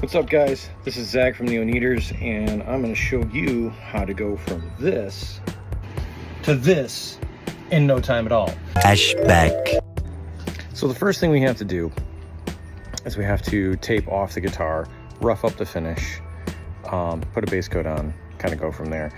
What's up guys, this is Zach from the Oneders, and I'm going to show you how to go from this to this in no time at all. Flashback. So the first thing we have to do is we have to tape off the guitar, rough up the finish, put a base coat on, kind of go from there.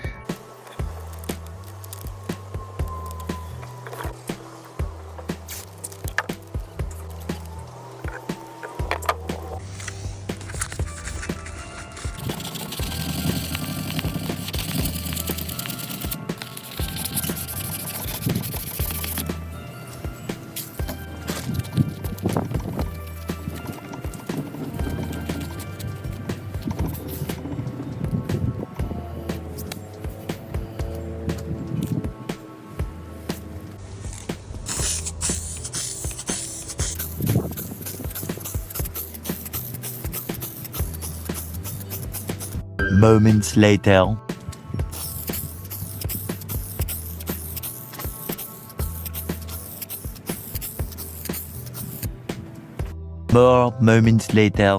Moments later. More moments later.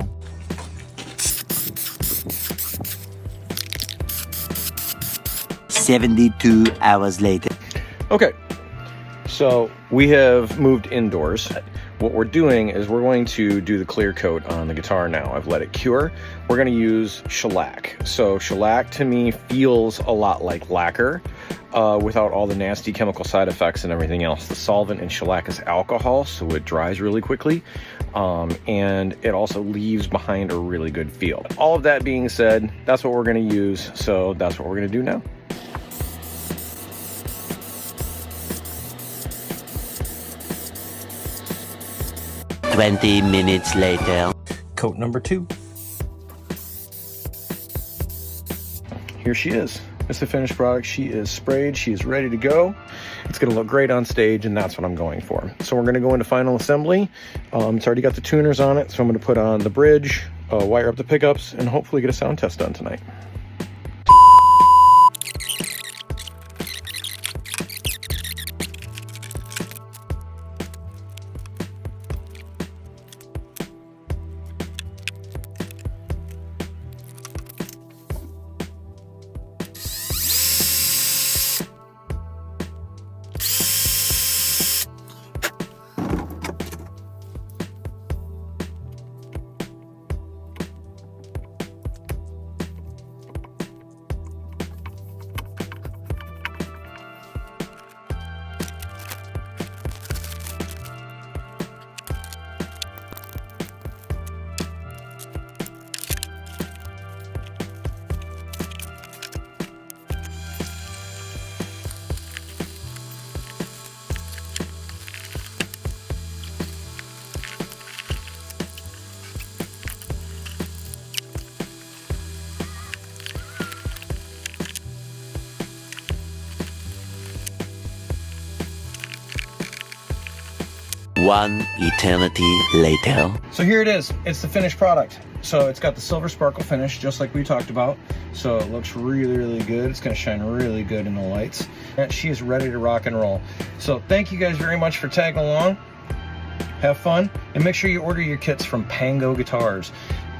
$72 later. Okay, so we have moved indoors. What we're doing is we're going to do the clear coat on the guitar now. I've let it cure. We're going to use shellac. So shellac to me feels a lot like lacquer without all the nasty chemical side effects and everything else. The solvent in shellac is alcohol, so it dries really quickly. And it also leaves behind a really good feel. All of that being said, that's what we're going to use. So that's what we're going to do now. $20 minutes later. Coat number 2. Here she is. It's the finished product. She is sprayed. She is ready to go. It's going to look great on stage, and that's what I'm going for. So we're going to go into final assembly. It's already got the tuners on it, so I'm going to put on the bridge, wire up the pickups, and hopefully get a sound test done tonight. One eternity later. So here it is. It's the finished product. So it's got the silver sparkle finish, just like we talked about. So it looks really, really good. It's going to shine really good in the lights. And she is ready to rock and roll. So thank you guys very much for tagging along. Have fun. And make sure you order your kits from Pango Guitars.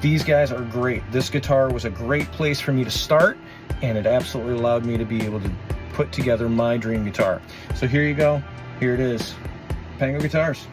These guys are great. This guitar was a great place for me to start, and it absolutely allowed me to be able to put together my dream guitar. So here you go. Here it is. Pango Guitars.